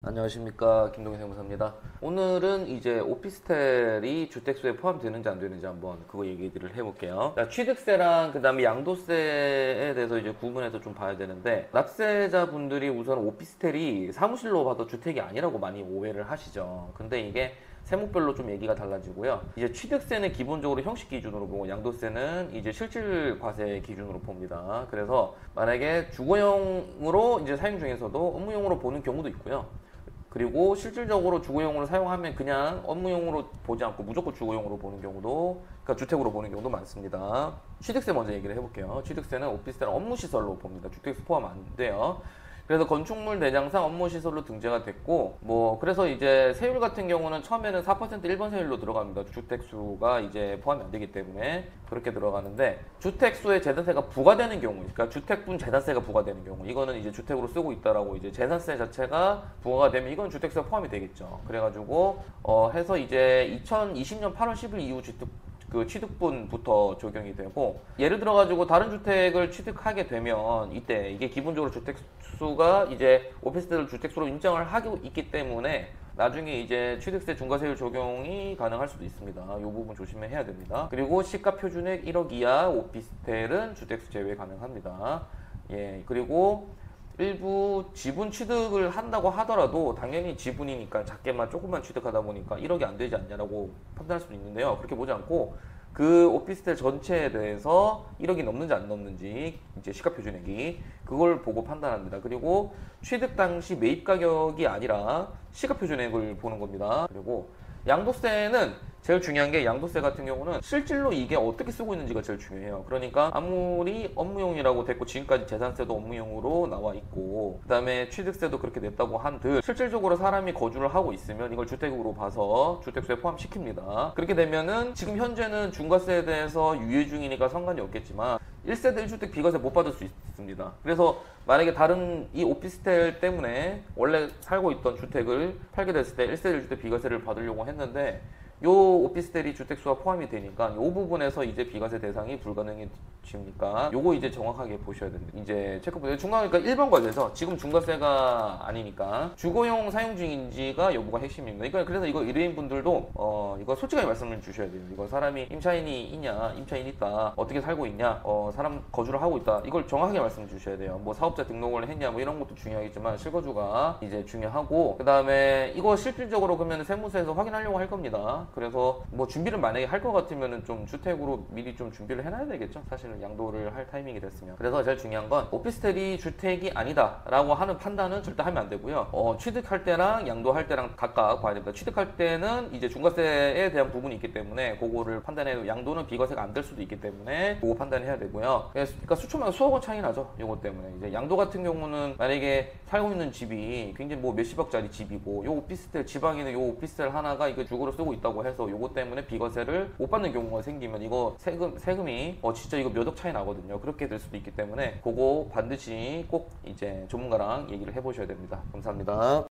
안녕하십니까, 김동희 세무사입니다. 오늘은 이제 오피스텔이 주택수에 포함되는지 안 되는지 한번 그거 얘기를 해볼게요. 자, 취득세랑 그 다음에 양도세에 대해서 이제 구분해서 좀 봐야 되는데, 납세자분들이 우선 오피스텔이 사무실로 봐도 주택이 아니라고 많이 오해를 하시죠. 근데 이게 세목별로 좀 얘기가 달라지고요. 이제 취득세는 기본적으로 형식 기준으로 보고, 양도세는 이제 실질 과세 기준으로 봅니다. 그래서 만약에 주거용으로 이제 사용 중에서도 업무용으로 보는 경우도 있고요. 그리고 실질적으로 주거용으로 사용하면 그냥 업무용으로 보지 않고 무조건 주거용으로 보는 경우도, 그러니까 주택으로 보는 경우도 많습니다. 취득세 먼저 얘기를 해볼게요. 취득세는 오피스텔은 업무시설로 봅니다. 주택수 포함 안 돼요. 그래서 건축물 내장상 업무시설로 등재가 됐고, 그래서 이제 세율 같은 경우는 처음에는 4% 일반 세율로 들어갑니다. 주택수가 이제 포함이 안 되기 때문에 그렇게 들어가는데, 주택수에 재산세가 부과되는 경우, 그러니까 주택분 재산세가 부과되는 경우, 이거는 이제 주택으로 쓰고 있다라고 이제 재산세 자체가 부과가 되면 이건 주택수가 포함이 되겠죠. 그래가지고, 해서 이제 2020년 8월 10일 이후 취득분부터 적용이 되고, 예를 들어가지고 다른 주택을 취득하게 되면 이때 이게 기본적으로 주택수가 이제 오피스텔 주택수로 인정을 하고 있기 때문에 나중에 이제 취득세 중과세율 적용이 가능할 수도 있습니다. 이 부분 조심해야 됩니다. 그리고 시가 표준액 1억 이하 오피스텔은 주택수 제외 가능합니다. 예, 그리고 일부 지분 취득을 한다고 하더라도 당연히 지분이니까 작게만 조금만 취득하다 보니까 1억이 안 되지 않냐라고 판단할 수도 있는데요. 그렇게 보지 않고 그 오피스텔 전체에 대해서 1억이 넘는지 안 넘는지, 이제 시가표준액이 그걸 보고 판단합니다. 그리고 취득 당시 매입 가격이 아니라 시가표준액을 보는 겁니다. 그리고 양도세는 제일 중요한 게, 양도세 같은 경우는 실질로 이게 어떻게 쓰고 있는지가 제일 중요해요. 그러니까 아무리 업무용이라고 됐고, 지금까지 재산세도 업무용으로 나와 있고, 그 다음에 취득세도 그렇게 냈다고 한들 실질적으로 사람이 거주를 하고 있으면 이걸 주택으로 봐서 주택수에 포함시킵니다. 그렇게 되면은 지금 현재는 중과세에 대해서 유예 중이니까 상관이 없겠지만 1세대 1주택 비과세 못 받을 수 있습니다. 그래서 만약에 다른 이 오피스텔 때문에 원래 살고 있던 주택을 팔게 됐을 때 1세대 1주택 비과세를 받으려고 했는데, 요 오피스텔이 주택수가 포함이 되니까 요 부분에서 이제 비과세 대상이 불가능해지니까 요거 이제 정확하게 보셔야 됩니다. 이제 체크보드 중간이니까 1번 과세에서 지금 중과세가 아니니까 주거용 사용 중인지가 여부가 핵심입니다. 그래서 이거 의뢰인 분들도 이거 솔직하게 말씀을 주셔야 돼요. 이거 사람이 임차인이 있냐, 임차인 있다, 어떻게 살고 있냐, 사람 거주를 하고 있다, 이걸 정확하게 말씀을 주셔야 돼요. 사업자 등록을 했냐, 이런 것도 중요하겠지만 실거주가 이제 중요하고, 그 다음에 이거 실질적으로 그러면 세무서에서 확인하려고 할 겁니다. 그래서 준비를 만약에 할 것 같으면 좀 주택으로 미리 좀 준비를 해놔야 되겠죠. 사실은 양도를 할 타이밍이 됐으면. 그래서 제일 중요한 건 오피스텔이 주택이 아니다 라고 하는 판단은 절대 하면 안 되고요. 취득할 때랑 양도할 때랑 각각 봐야 됩니다. 취득할 때는 이제 중과세에 대한 부분이 있기 때문에 그거를 판단해도, 양도는 비과세가 안 될 수도 있기 때문에 그거 판단해야 되고요. 그러니까 수천만 수억 원 차이 나죠. 요거 때문에. 이제 양도 같은 경우는 만약에 살고 있는 집이 굉장히 몇십억짜리 집이고, 요 오피스텔 지방에 있는 요 오피스텔 하나가 이거 주거로 쓰고 있다고 해서 요거 때문에 비과세를 못 받는 경우가 생기면 이거 세금이 진짜 이거 몇 억 차이 나거든요. 그렇게 될 수도 있기 때문에 그거 반드시 꼭 이제 전문가랑 얘기를 해보셔야 됩니다. 감사합니다.